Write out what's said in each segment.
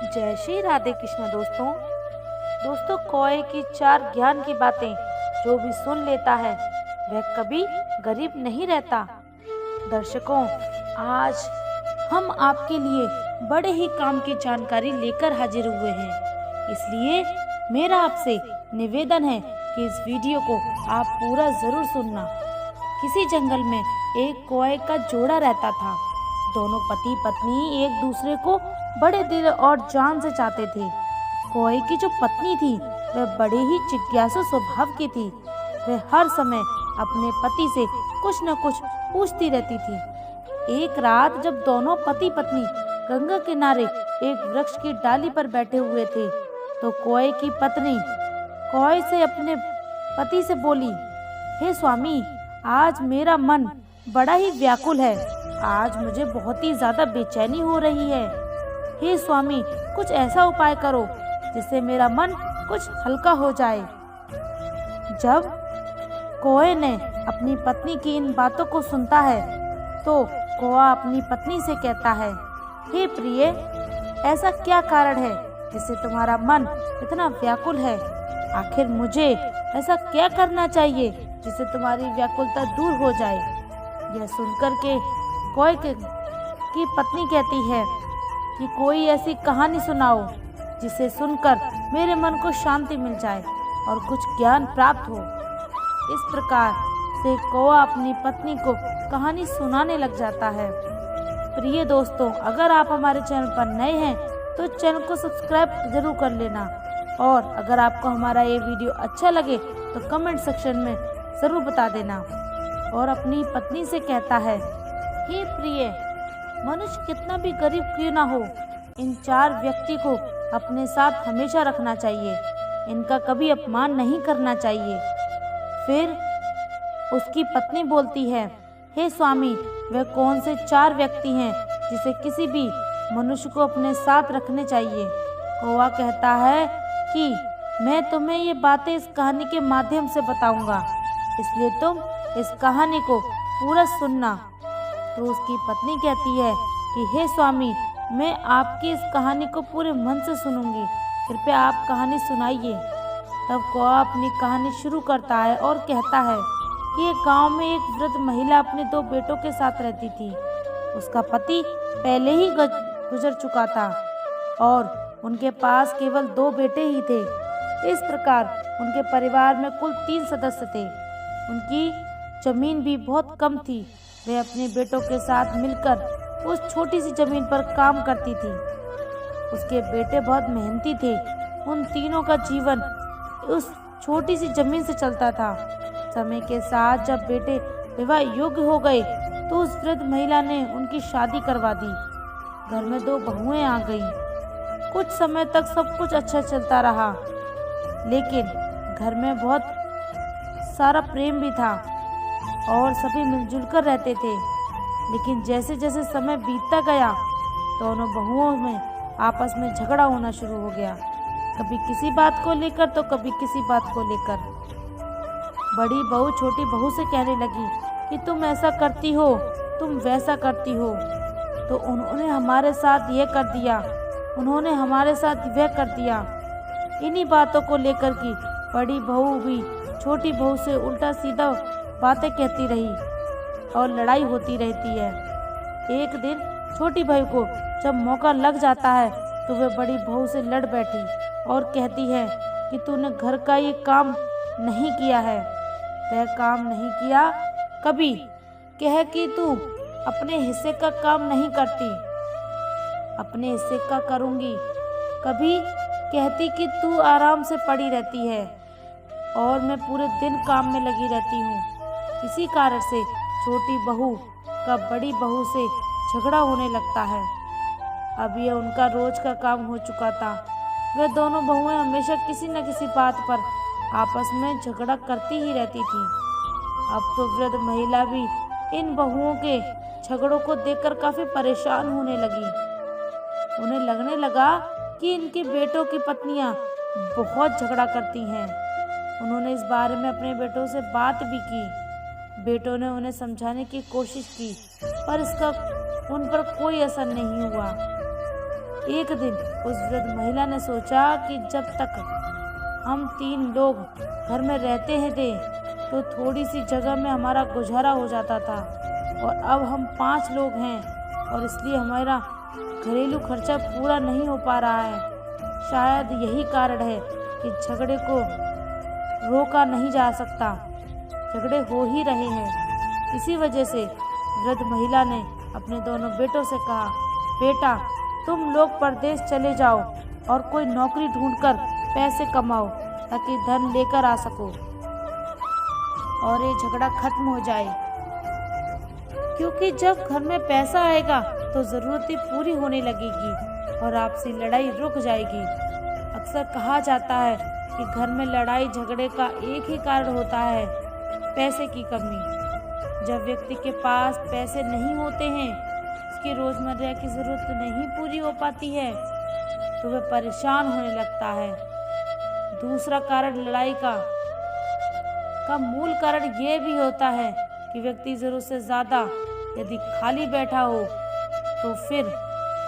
जय श्री राधे कृष्ण दोस्तों कौए की 4 ज्ञान की बातें जो भी सुन लेता है वह कभी गरीब नहीं रहता। दर्शकों, आज हम आपके लिए बड़े ही काम की जानकारी लेकर हाजिर हुए हैं, इसलिए मेरा आपसे निवेदन है कि इस वीडियो को आप पूरा जरूर सुनना। किसी जंगल में एक कौए का जोड़ा रहता था। दोनों पति पत्नी एक दूसरे को बड़े दिल और जान से चाहते थे। कौए की जो पत्नी थी वह बड़े ही जिज्ञासु स्वभाव की थी। वह हर समय अपने पति से कुछ न कुछ पूछती रहती थी। एक रात जब दोनों पति पत्नी गंगा किनारे एक वृक्ष की डाली पर बैठे हुए थे तो कौए की पत्नी कौए से अपने पति से बोली, हे स्वामी, आज मेरा मन बड़ा ही व्याकुल है। आज मुझे बहुत ही ज्यादा बेचैनी हो रही है। हे स्वामी, कुछ ऐसा उपाय करो जिससे मेरा मन कुछ हल्का हो जाए। जब कौए ने अपनी पत्नी की इन बातों को सुनता है तो कौआ अपनी पत्नी से कहता है, हे प्रिय, ऐसा क्या कारण है जिससे तुम्हारा मन इतना व्याकुल है? आखिर मुझे ऐसा क्या करना चाहिए जिससे तुम्हारी व्याकुलता दूर हो जाए? यह सुनकर के कौए की पत्नी कहती है कि कोई ऐसी कहानी सुनाओ जिसे सुनकर मेरे मन को शांति मिल जाए और कुछ ज्ञान प्राप्त हो। इस प्रकार से कौआ अपनी पत्नी को कहानी सुनाने लग जाता है। प्रिय दोस्तों, अगर आप हमारे चैनल पर नए हैं तो चैनल को सब्सक्राइब जरूर कर लेना, और अगर आपको हमारा ये वीडियो अच्छा लगे तो कमेंट सेक्शन में जरूर बता देना। और अपनी पत्नी से कहता है, हे प्रिय, मनुष्य कितना भी गरीब क्यों ना हो, इन 4 व्यक्ति को अपने साथ हमेशा रखना चाहिए। इनका कभी अपमान नहीं करना चाहिए। फिर उसकी पत्नी बोलती है, हे स्वामी, वे कौन से 4 व्यक्ति हैं जिसे किसी भी मनुष्य को अपने साथ रखने चाहिए? कौवा कहता है कि मैं तुम्हें ये बातें इस कहानी के माध्यम से बताऊंगा, इसलिए तुम इस कहानी को पूरा सुनना। तो उसकी पत्नी कहती है कि हे स्वामी, मैं आपकी इस कहानी को पूरे मन से सुनूंगी, कृपया आप कहानी सुनाइए। तब कौवा अपनी कहानी शुरू करता है और कहता है कि एक गांव में एक वृद्ध महिला अपने 2 बेटों के साथ रहती थी। उसका पति पहले ही गुजर चुका था और उनके पास केवल 2 बेटे ही थे। इस प्रकार उनके परिवार में कुल 3 सदस्य थे। उनकी जमीन भी बहुत कम थी। वे अपने बेटों के साथ मिलकर उस छोटी सी जमीन पर काम करती थी। उसके बेटे बहुत मेहनती थे। उन तीनों का जीवन उस छोटी सी जमीन से चलता था। समय के साथ जब बेटे विवाह योग्य हो गए तो उस वृद्ध महिला ने उनकी शादी करवा दी। घर में 2 बहुएं आ गईं। कुछ समय तक सब कुछ अच्छा चलता रहा, लेकिन घर में बहुत सारा प्रेम भी था और सभी मिलजुल कर रहते थे। लेकिन जैसे जैसे समय बीतता गया दोनों बहुओं में आपस में झगड़ा होना शुरू हो गया, कभी किसी बात को लेकर तो कभी किसी बात को लेकर। बड़ी बहू छोटी बहू से कहने लगी कि तुम ऐसा करती हो, तुम वैसा करती हो, तो उन्होंने हमारे साथ ये कर दिया, उन्होंने हमारे साथ वह कर दिया। इन्हीं बातों को लेकर की बड़ी बहू भी छोटी बहू से उल्टा सीधा बातें कहती रही और लड़ाई होती रहती है। एक दिन छोटी बहू को जब मौका लग जाता है तो वह बड़ी बहू से लड़ बैठी और कहती है कि तूने घर का ये काम नहीं किया है, वह काम नहीं किया। कभी कह कि तू अपने हिस्से का काम नहीं करती, अपने हिस्से का करूँगी। कभी कहती कि तू आराम से पड़ी रहती है और मैं पूरे दिन काम में लगी रहती हूँ। इसी कारण से छोटी बहू का बड़ी बहू से झगड़ा होने लगता है। अब यह उनका रोज का काम हो चुका था। वे दोनों बहुएं हमेशा किसी न किसी बात पर आपस में झगड़ा करती ही रहती थी। अब तो वृद्ध महिला भी इन बहुओं के झगड़ों को देखकर काफी परेशान होने लगी। उन्हें लगने लगा कि इनके बेटों की पत्नियां बहुत झगड़ा करती हैं। उन्होंने इस बारे में अपने बेटों से बात भी की। बेटों ने उन्हें समझाने की कोशिश की, पर इसका उन पर कोई असर नहीं हुआ। एक दिन उस वृद्ध महिला ने सोचा कि जब तक हम 3 लोग घर में रहते हैं थे तो थोड़ी सी जगह में हमारा गुजारा हो जाता था, और अब हम 5 लोग हैं और इसलिए हमारा घरेलू खर्चा पूरा नहीं हो पा रहा है। शायद यही कारण है कि झगड़े को रोका नहीं जा सकता, झगड़े हो ही रहे हैं। इसी वजह से वृद्ध महिला ने अपने दोनों बेटों से कहा, बेटा तुम लोग परदेश चले जाओ और कोई नौकरी ढूंढकर पैसे कमाओ ताकि धन लेकर आ सको और ये झगड़ा खत्म हो जाए, क्योंकि जब घर में पैसा आएगा तो ज़रूरतें पूरी होने लगेगी और आपसी लड़ाई रुक जाएगी। अक्सर कहा जाता है कि घर में लड़ाई झगड़े का एक ही कारण होता है, पैसे की कमी। जब व्यक्ति के पास पैसे नहीं होते हैं, उसकी रोज़मर्रा की ज़रूरत नहीं पूरी हो पाती है, तो वह परेशान होने लगता है। दूसरा कारण लड़ाई का मूल कारण ये भी होता है कि व्यक्ति ज़रूरत से ज़्यादा यदि खाली बैठा हो तो फिर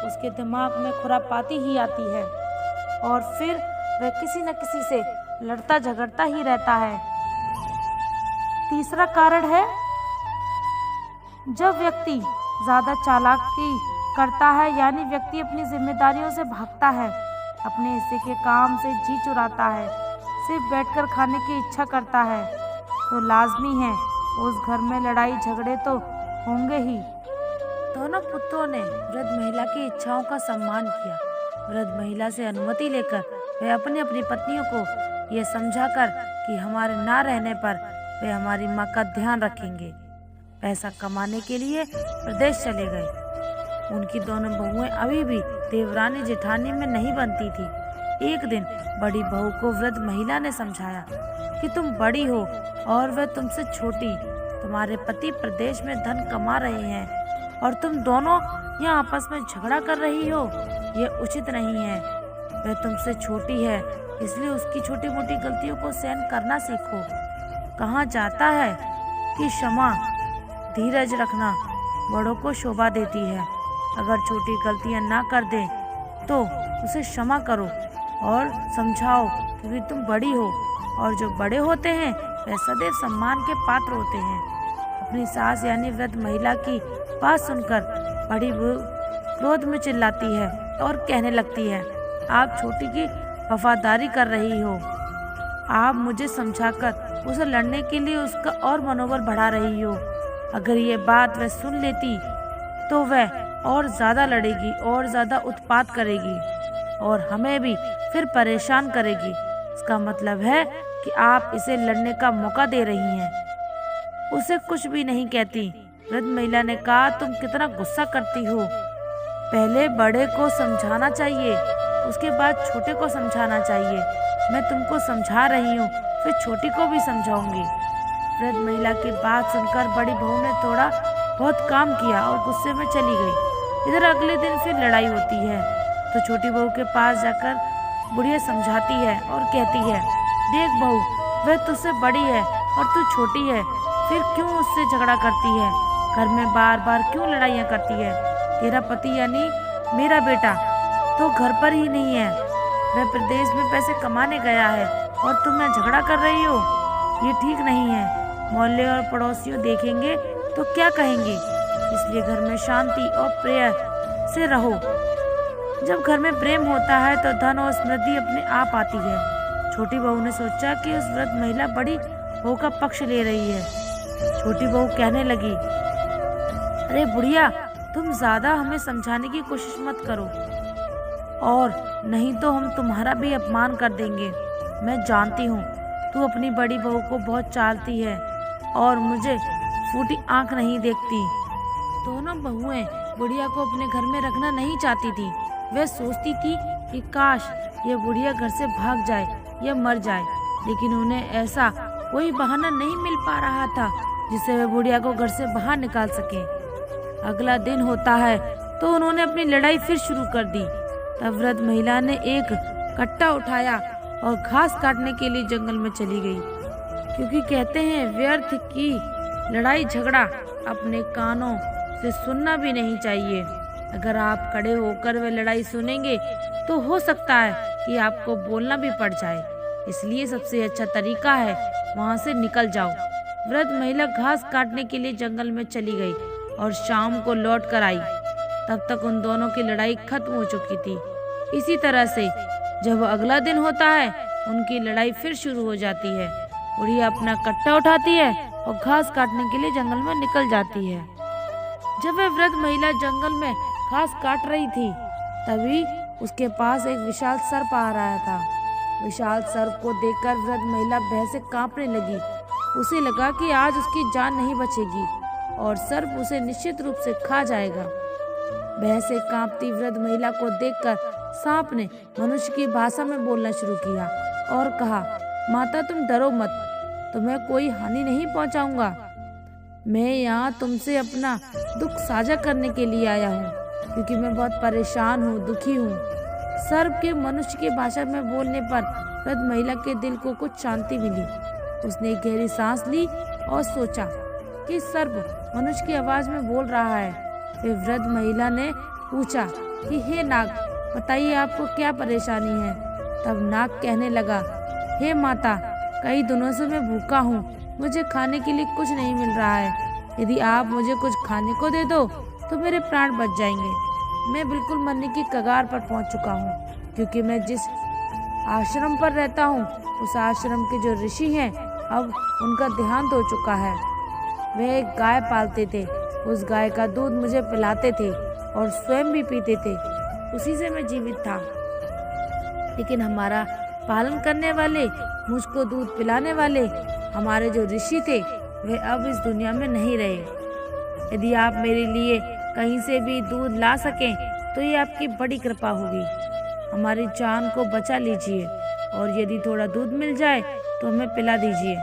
उसके दिमाग में खुरापाती ही आती है और फिर वह किसी न किसी से लड़ता झगड़ता ही रहता है। तीसरा कारण है जब व्यक्ति ज़्यादा चालाकी करता है, यानी व्यक्ति अपनी जिम्मेदारियों से भागता है, अपने हिस्से के काम से जी चुराता है, सिर्फ बैठकर खाने की इच्छा करता है, तो लाजमी है उस घर में लड़ाई झगड़े तो होंगे ही। दोनों पुत्रों ने वृद्ध महिला की इच्छाओं का सम्मान किया। वृद्ध महिला से अनुमति लेकर वे अपनी अपनी पत्नियों को यह समझाकर कि हमारे ना रहने पर वे हमारी माँ का ध्यान रखेंगे, पैसा कमाने के लिए प्रदेश चले गए। उनकी दोनों बहुएं अभी भी देवरानी जेठानी में नहीं बनती थी। एक दिन बड़ी बहू को वृद्ध महिला ने समझाया कि तुम बड़ी हो और वह तुमसे छोटी, तुम्हारे पति प्रदेश में धन कमा रहे हैं और तुम दोनों यहाँ आपस में झगड़ा कर रही हो, यह उचित नहीं है। वह तुमसे छोटी है, इसलिए उसकी छोटी मोटी गलतियों को सहन करना सीखो। कहा जाता है कि क्षमा, धीरज रखना बड़ों को शोभा देती है। अगर छोटी गलतियां ना कर दे तो उसे क्षमा करो और समझाओ, क्योंकि तुम बड़ी हो और जो बड़े होते हैं वे सदैव सम्मान के पात्र होते हैं। अपनी सास यानी वृद्ध महिला की बात सुनकर बड़ी बहू क्रोध में चिल्लाती है और कहने लगती है, आप छोटी की वफादारी कर रही हो, आप मुझे समझाकर उसे लड़ने के लिए उसका और मनोबल बढ़ा रही हो। अगर ये बात वह सुन लेती तो वह और ज़्यादा लड़ेगी और ज़्यादा उत्पात करेगी और हमें भी फिर परेशान करेगी। इसका मतलब है कि आप इसे लड़ने का मौका दे रही हैं। उसे कुछ भी नहीं कहती। वृद्ध महिला ने कहा, तुम कितना गुस्सा करती हो, पहले बड़े को समझाना चाहिए, उसके बाद छोटे को समझाना चाहिए। मैं तुमको समझा रही हूँ, फिर छोटी को भी समझाऊंगी। वृद्ध महिला की बात सुनकर बड़ी बहू ने थोड़ा बहुत काम किया और गुस्से में चली गई। इधर अगले दिन फिर लड़ाई होती है तो छोटी बहू के पास जाकर बुढ़िया समझाती है और कहती है, देख बहू, वह तुझसे बड़ी है और तू छोटी है, फिर क्यों उससे झगड़ा करती है? घर में बार बार क्यों लड़ाइयाँ करती है? तेरा पति यानी मेरा बेटा तो घर पर ही नहीं है, वह प्रदेश में पैसे कमाने गया है और तुम यहाँ झगड़ा कर रही हो, ये ठीक नहीं है। मोहल्ले और पड़ोसियों देखेंगे तो क्या कहेंगे? इसलिए घर में शांति और प्रेम से रहो। जब घर में प्रेम होता है तो धन और समृद्धि अपने आप आती है। छोटी बहू ने सोचा कि उस वृद्ध महिला बड़ी बहू का पक्ष ले रही है। छोटी बहू कहने लगी, अरे बुढ़िया, तुम ज्यादा हमें समझाने की कोशिश मत करो, और नहीं तो हम तुम्हारा भी अपमान कर देंगे। मैं जानती हूँ तू अपनी बड़ी बहू को बहुत चालती है और मुझे फूटी आंख नहीं देखती। दोनों बहुएं बुढ़िया को अपने घर में रखना नहीं चाहती थी। वह सोचती थी कि काश ये बुढ़िया घर से भाग जाए या मर जाए, लेकिन उन्हें ऐसा कोई बहाना नहीं मिल पा रहा था जिससे वह बुढ़िया को घर से बाहर निकाल सके। अगला दिन होता है तो उन्होंने अपनी लड़ाई फिर शुरू कर दी। तब वृद्ध महिला ने एक कट्टा उठाया और घास काटने के लिए जंगल में चली गई, क्योंकि कहते हैं व्यर्थ की लड़ाई झगड़ा अपने कानों से सुनना भी नहीं चाहिए। अगर आप खड़े होकर वह लड़ाई सुनेंगे तो हो सकता है कि आपको बोलना भी पड़ जाए, इसलिए सबसे अच्छा तरीका है वहां से निकल जाओ। वृद्ध महिला घास काटने के लिए जंगल में चली गई और शाम को लौट कर आई। तब तक उन दोनों की लड़ाई खत्म हो चुकी थी। इसी तरह से जब अगला दिन होता है, उनकी लड़ाई फिर शुरू हो जाती है। बुढ़िया अपना कट्टा उठाती है और घास काटने के लिए जंगल में निकल जाती है। जब वह वृद्ध महिला जंगल में घास काट रही थी, तभी उसके पास एक विशाल सर्प आ रहा था। विशाल सर्प को देखकर वृद्ध महिला भय से कांपने लगी। उसे लगा कि आज उसकी जान नहीं बचेगी और सर्प उसे निश्चित रूप से खा जाएगा। भय से कांपती वृद्ध महिला को देखकर सांप ने मनुष्य की भाषा में बोलना शुरू किया और कहा, माता तुम डरो मत, तुम्हें कोई हानि नहीं पहुंचाऊंगा। मैं यहाँ तुमसे अपना दुख साझा करने के लिए आया हूँ, क्योंकि मैं बहुत परेशान हूँ, दुखी हूँ। सर्प के मनुष्य की भाषा में बोलने पर वृद्ध महिला के दिल को कुछ शांति मिली। उसने एक गहरी सांस ली और सोचा कि सर्प मनुष्य की आवाज में बोल रहा है। फिर वृद्ध महिला ने पूछा कि हे नाग, बताइए आपको क्या परेशानी है। तब नाग कहने लगा, हे माता, कई दिनों से मैं भूखा हूँ, मुझे खाने के लिए कुछ नहीं मिल रहा है। यदि आप मुझे कुछ खाने को दे दो तो मेरे प्राण बच जाएंगे। मैं बिल्कुल मरने की कगार पर पहुँच चुका हूँ, क्योंकि मैं जिस आश्रम पर रहता हूँ उस आश्रम के जो ऋषि हैं अब उनका देहांत हो चुका है। वे एक गाय पालते थे, उस गाय का दूध मुझे पिलाते थे और स्वयं भी पीते थे, उसी से मैं जीवित था। लेकिन हमारा पालन करने वाले, मुझको दूध पिलाने वाले हमारे जो ऋषि थे वे अब इस दुनिया में नहीं रहे। यदि आप मेरे लिए कहीं से भी दूध ला सकें तो ये आपकी बड़ी कृपा होगी। हमारी जान को बचा लीजिए और यदि थोड़ा दूध मिल जाए तो हमें पिला दीजिए।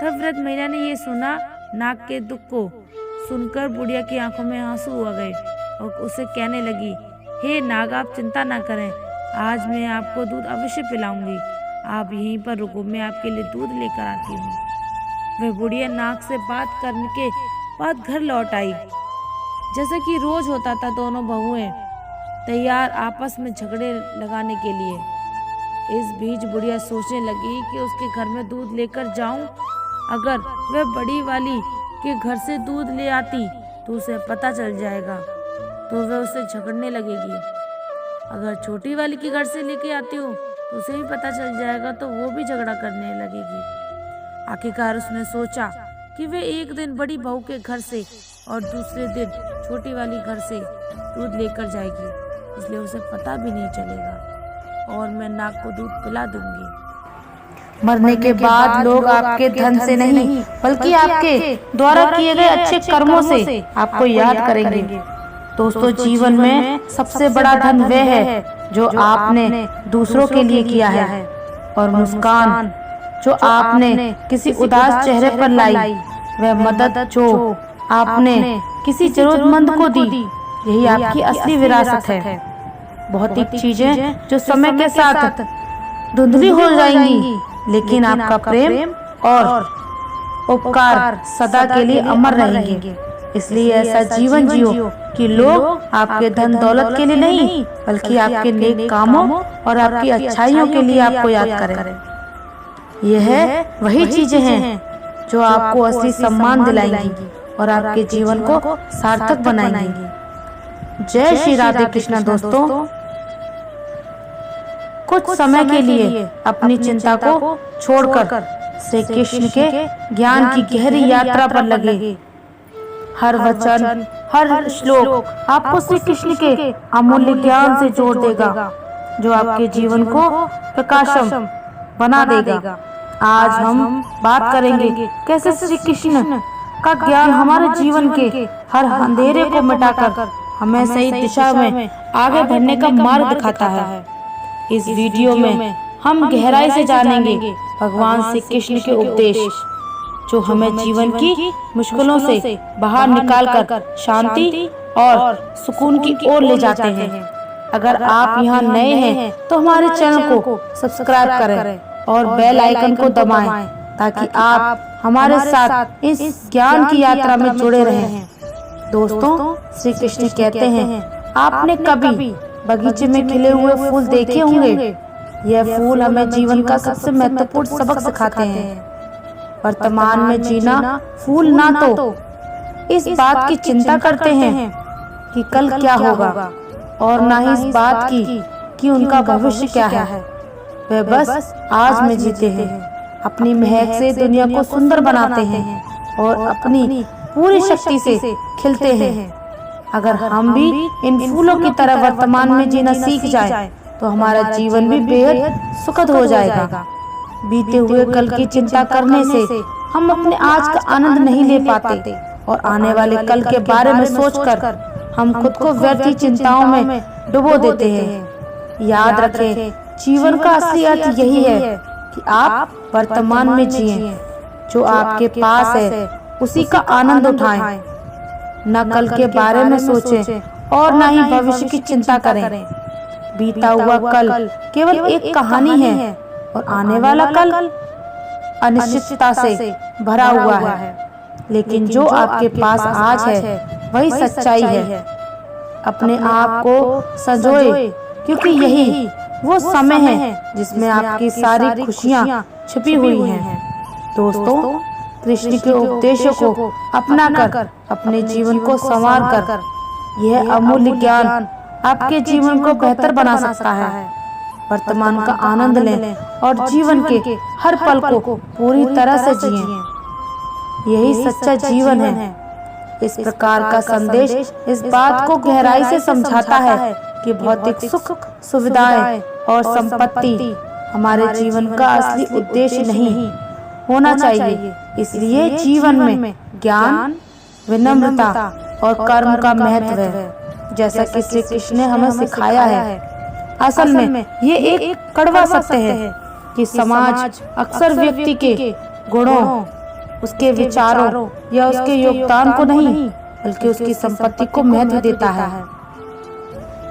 तब वृद्ध महिला ने ये सुना। नाग के दुख को सुनकर बुढ़िया की आंखों में आंसू आ गए और उसे कहने लगी, हे नाग, आप चिंता ना करें, आज मैं आपको दूध अवश्य पिलाऊंगी। आप यहीं पर रुको, मैं आपके लिए दूध लेकर आती हूँ। वह बुढ़िया नाग से बात करने के बाद घर लौट आई। जैसा कि रोज होता था, दोनों बहुएं तैयार आपस में झगड़े लगाने के लिए। इस बीच बुढ़िया सोचने लगी कि उसके घर में दूध लेकर जाऊं। अगर वह बड़ी वाली के घर से दूध ले आती तो उसे पता चल जाएगा, तो वह उससे झगड़ने लगेगी। अगर छोटी वाली के घर से लेके आती हूँ तो उसे भी पता चल जाएगा, तो वो भी झगड़ा करने लगेगी। आखिरकार उसने सोचा कि वे एक दिन बड़ी बहू के घर से और दूसरे दिन छोटी वाली घर से दूध लेकर जाएगी, इसलिए उसे पता भी नहीं चलेगा और मैं नाग को दूध पिला दूंगी। मरने के बाद लोग आपके धन से नहीं बल्कि आपके द्वारा किए गए अच्छे कर्मों से आपको याद करेंगे। दोस्तों, जीवन में सबसे बड़ा धन वह है जो आपने दूसरों के लिए किया है, और मुस्कान जो आपने किसी उदास चेहरे पर लाई, वह मदद जो आपने किसी जरूरतमंद को दी, यही आपकी असली विरासत है। भौतिक चीजें जो समय के साथ धुंधली हो जाएंगी, लेकिन आपका प्रेम और उपकार सदा के लिए अमर रहेंगे। इसलिए ऐसा जीवन जियो कि लोग आपके धन दौलत के लिए नहीं बल्कि आपके नेक कामों और आपकी अच्छाइयों के लिए आपको याद करें। यह वही चीजें हैं जो आपको असली सम्मान दिलाएंगी और आपके जीवन को सार्थक बनाएंगी। जय श्री राधे कृष्णा। दोस्तों, कुछ समय के लिए अपनी चिंता को छोड़कर श्री कृष्ण के ज्ञान की गहरी यात्रा पर लगे। हर वचन, हर श्लोक आपको श्री कृष्ण के अमूल्य ज्ञान से जोड़ देगा, जो आपके जीवन को प्रकाशम बना देगा। आज हम बात करेंगे कैसे श्री कृष्ण का ज्ञान हमारे जीवन के हर अंधेरे को मिटाकर हमें सही दिशा में आगे बढ़ने का मार्ग दिखाता है। इस वीडियो में हम गहराई से जानेंगे भगवान श्री कृष्ण के उपदेश, जो हमें जीवन की मुश्किलों से बाहर निकालकर शांति और सुकून की ओर ले जाते हैं। अगर आप यहाँ नए हैं तो हमारे चैनल को सब्सक्राइब करें और बेल आइकन को दबाएं, ताकि आप हमारे साथ इस ज्ञान की यात्रा में जुड़े रहें। दोस्तों, श्री कृष्ण कहते हैं, आपने कभी बगीचे में खिले हुए फूल देखे होंगे? यह फूल हमें जीवन का सबसे महत्वपूर्ण सबक सिखाते हैं। वर्तमान में जीना फूल ना तो इस बात की चिंता करते हैं कि कल क्या होगा, और ना ही इस बात की कि उनका भविष्य क्या है। वे बस आज में जीते हैं, अपनी महक से दुनिया को सुंदर बनाते हैं और अपनी पूरी शक्ति से खिलते हैं। अगर हम भी इन फूलों की तरह वर्तमान में जीना सीख जाएं, तो हमारा जीवन भी बेहद सुखद हो जाएगा। बीते हुए कल की चिंता करने से हम अपने आज का आनंद नहीं ले पाते और आने वाले कल के बारे में सोचकर हम खुद को व्यर्थ चिंताओं में डुबो देते हैं। याद रखें, जीवन का असली अर्थ यही है कि आप वर्तमान में जिएं। जो आपके पास है उसी का आनंद उठाएं। न कल के बारे में सोचें और न ही भविष्य की चिंता करें। बीता हुआ कल केवल एक कहानी है और आने वाला कल अनिश्चितता से भरा हुआ है। लेकिन जो आपके पास आज है वही सच्चाई है। अपने आप को संजोए, क्योंकि यही वो समय है जिसमें आपकी सारी खुशियाँ छुपी हुई हैं। दोस्तों, कृष्ण के उपदेशों को अपनाकर अपने जीवन को संवार कर यह अमूल्य ज्ञान आपके जीवन को बेहतर बना सकता है। वर्तमान का आनंद लें और जीवन के हर पल को पूरी तरह से जिएं। यही सच्चा जीवन है। इस प्रकार का संदेश इस बात को गहराई से समझाता है कि भौतिक सुख, सुविधाएं और संपत्ति हमारे जीवन का असली उद्देश्य नहीं होना चाहिए। इसलिए जीवन में ज्ञान, विनम्रता और कर्म का महत्व है, जैसा कि श्री कृष्ण ने हमें सिखाया है। असल में ये एक कड़वा सत्य है कि समाज अक्सर व्यक्ति के गुणों, उसके विचारों या उसके योगदान को नहीं, बल्कि उसकी संपत्ति को महत्व देता है।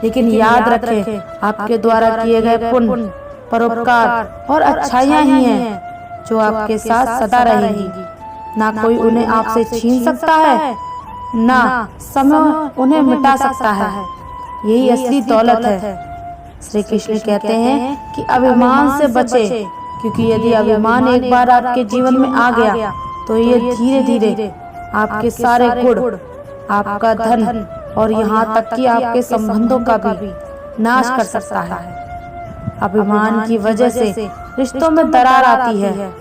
लेकिन याद रखें, आपके द्वारा किए गए पुण्य, परोपकार और अच्छाइयाँ ही हैं जो आपके साथ सदा रहेगी। ना कोई उन्हें आपसे छीन सकता है, ना समय उन्हें मिटा सकता है। यही असली दौलत है। श्री कृष्ण कहते हैं कि अभिमान से बचे, क्योंकि यदि अभिमान एक बार आपके जीवन में आ गया तो ये धीरे धीरे आपके सारे गुण, आपका धन और यहाँ तक कि आपके संबंधों का भी नाश कर सकता है। अभिमान की वजह से रिश्तों में दरार आती है,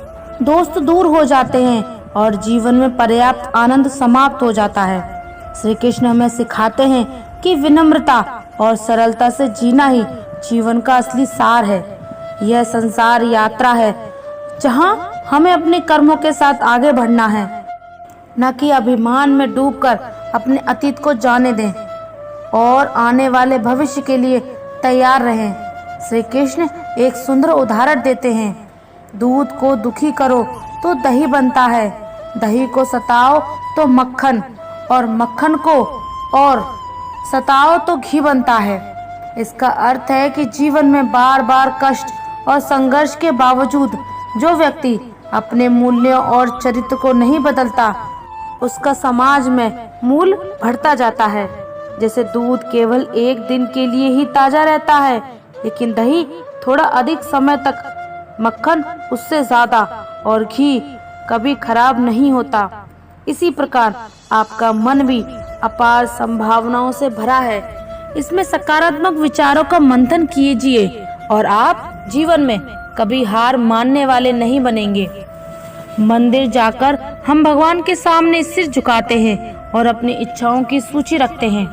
दोस्त दूर हो जाते हैं और जीवन में पर्याप्त आनंद समाप्त हो जाता है। श्री कृष्ण हमें सिखाते हैं कि विनम्रता और सरलता से जीना ही जीवन का असली सार है। यह संसार यात्रा है जहाँ हमें अपने कर्मों के साथ आगे बढ़ना है, न कि अभिमान में डूबकर अपने अतीत को जाने दें और आने वाले भविष्य के लिए तैयार रहें। श्री कृष्ण एक सुंदर उदाहरण देते हैं, दूध को दुखी करो तो दही बनता है, दही को सताओ तो मक्खन, और मक्खन को और सताओ तो घी बनता है। इसका अर्थ है कि जीवन में बार बार कष्ट और संघर्ष के बावजूद जो व्यक्ति अपने मूल्यों और चरित्र को नहीं बदलता, उसका समाज में मूल्य बढ़ता जाता है। जैसे दूध केवल एक दिन के लिए ही ताजा रहता है, लेकिन दही थोड़ा अधिक समय तक, मक्खन उससे ज्यादा, और घी कभी खराब नहीं होता। इसी प्रकार आपका मन भी अपार संभावनाओं से भरा है। इसमें सकारात्मक विचारों का मंथन कीजिए और आप जीवन में कभी हार मानने वाले नहीं बनेंगे। मंदिर जाकर हम भगवान के सामने सिर झुकाते हैं और अपनी इच्छाओं की सूची रखते हैं,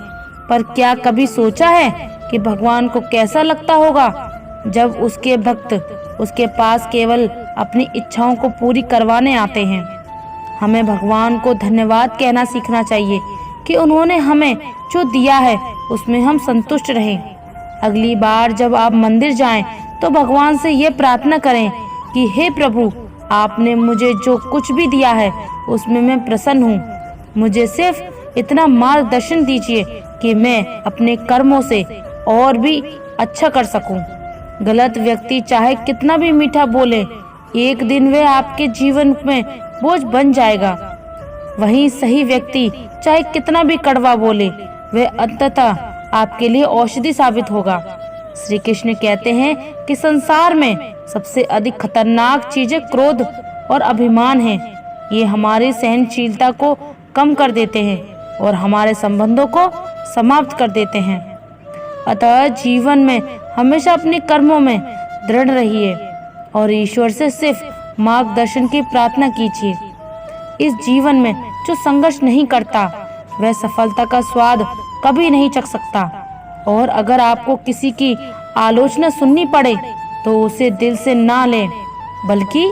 पर क्या कभी सोचा है कि भगवान को कैसा लगता होगा जब उसके भक्त उसके पास केवल अपनी इच्छाओं को पूरी करवाने आते हैं? हमें भगवान को धन्यवाद कहना सीखना चाहिए कि उन्होंने हमें जो दिया है उसमें हम संतुष्ट रहें। अगली बार जब आप मंदिर जाएं तो भगवान से ये प्रार्थना करें कि हे प्रभु, आपने मुझे जो कुछ भी दिया है उसमें मैं प्रसन्न हूँ। मुझे सिर्फ इतना मार्गदर्शन दीजिए कि मैं अपने कर्मों से और भी अच्छा कर सकूं। गलत व्यक्ति चाहे कितना भी मीठा बोले, एक दिन वे आपके जीवन में बोझ बन जाएगा। वहीं सही व्यक्ति चाहे कितना भी कड़वा बोले, वह अंततः आपके लिए औषधि साबित होगा। श्री कृष्ण कहते हैं कि संसार में सबसे अधिक खतरनाक चीजें क्रोध और अभिमान हैं। ये हमारी सहनशीलता को कम कर देते हैं और हमारे संबंधों को समाप्त कर देते हैं। अतः जीवन में हमेशा अपने कर्मों में दृढ़ रहिए और ईश्वर से सिर्फ मार्गदर्शन की प्रार्थना कीजिए। इस जीवन में जो संघर्ष नहीं करता वह सफलता का स्वाद कभी नहीं चख सकता। और अगर आपको किसी की आलोचना सुननी पड़े तो उसे दिल से ना लें, बल्कि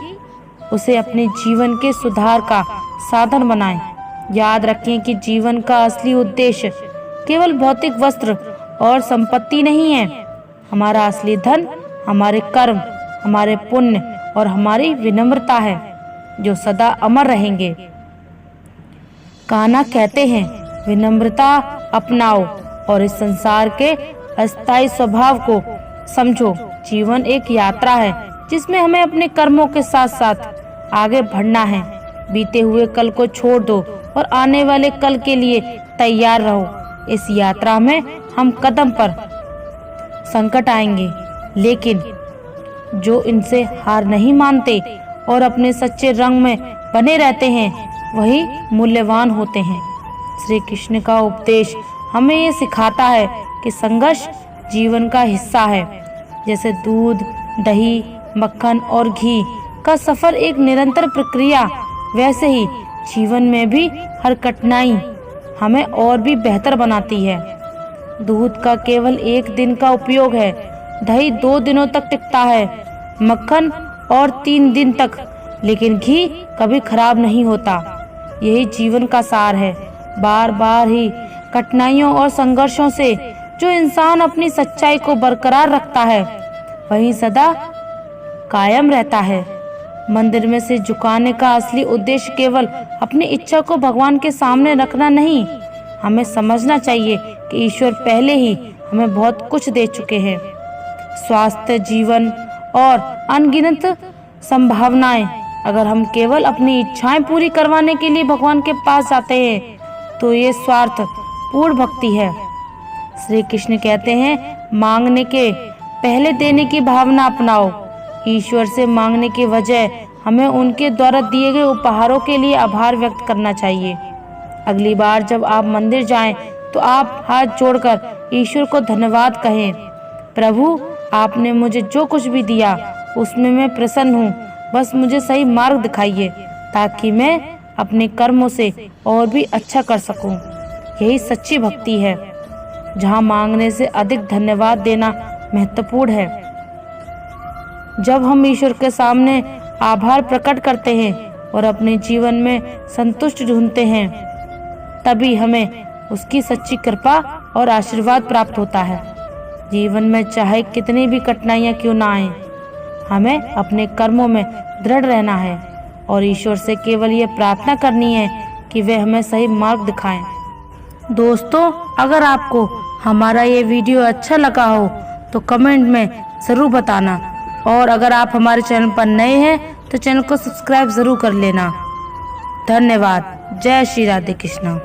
उसे अपने जीवन के सुधार का साधन बनाएं। याद रखें कि जीवन का असली उद्देश्य केवल भौतिक वस्त्र और संपत्ति नहीं है। हमारा असली धन हमारे कर्म, हमारे पुण्य और हमारी विनम्रता है, जो सदा अमर रहेंगे। कान्हा कहते हैं, विनम्रता अपनाओ और इस संसार के अस्थायी स्वभाव को समझो। जीवन एक यात्रा है जिसमें हमें अपने कर्मों के साथ साथ आगे बढ़ना है। बीते हुए कल को छोड़ दो और आने वाले कल के लिए तैयार रहो। इस यात्रा में हम कदम पर संकट आएंगे, लेकिन जो इनसे हार नहीं मानते और अपने सच्चे रंग में बने रहते हैं वही मूल्यवान होते हैं। श्री कृष्ण का उपदेश हमें ये सिखाता है कि संघर्ष जीवन का हिस्सा है। जैसे दूध, दही, मक्खन और घी का सफर एक निरंतर प्रक्रिया, वैसे ही जीवन में भी हर कठिनाई हमें और भी बेहतर बनाती है। दूध का केवल एक दिन का उपयोग है, दही 2 दिनों तक टिकता है, मक्खन और 3 दिन तक, लेकिन घी कभी खराब नहीं होता। यही जीवन का सार है। बार बार ही कठिनाइयों और संघर्षों से जो इंसान अपनी सच्चाई को बरकरार रखता है वही सदा कायम रहता है। मंदिर में सिर झुकाने का असली उद्देश्य केवल अपनी इच्छा को भगवान के सामने रखना नहीं। हमें समझना चाहिए कि ईश्वर पहले ही हमें बहुत कुछ दे चुके हैं। स्वास्थ्य, जीवन और अनगिनत संभावनाएं। अगर हम केवल अपनी इच्छाएं पूरी करवाने के लिए भगवान के पास जाते हैं तो ये स्वार्थ पूर्ण भक्ति है। श्री कृष्ण कहते हैं, मांगने के पहले देने की भावना अपनाओ। ईश्वर से मांगने के वजह हमें उनके द्वारा दिए गए उपहारों के लिए आभार व्यक्त करना चाहिए। अगली बार जब आप मंदिर जाएं तो आप हाथ जोड़कर ईश्वर को धन्यवाद कहें। प्रभु, आपने मुझे जो कुछ भी दिया उसमें मैं प्रसन्न हूँ। बस मुझे सही मार्ग दिखाइए ताकि मैं अपने कर्मों से और भी अच्छा कर सकूं। यही सच्ची भक्ति है, जहाँ मांगने से अधिक धन्यवाद देना महत्वपूर्ण है। जब हम ईश्वर के सामने आभार प्रकट करते हैं और अपने जीवन में संतुष्ट ढूंढते हैं, तभी हमें उसकी सच्ची कृपा और आशीर्वाद प्राप्त होता है। जीवन में चाहे कितनी भी कठिनाइयां क्यों ना आए, हमें अपने कर्मों में दृढ़ रहना है और ईश्वर से केवल ये प्रार्थना करनी है कि वे हमें सही मार्ग दिखाएं। दोस्तों, अगर आपको हमारा ये वीडियो अच्छा लगा हो तो कमेंट में ज़रूर बताना, और अगर आप हमारे चैनल पर नए हैं तो चैनल को सब्सक्राइब ज़रूर कर लेना। धन्यवाद। जय श्री राधे कृष्णा।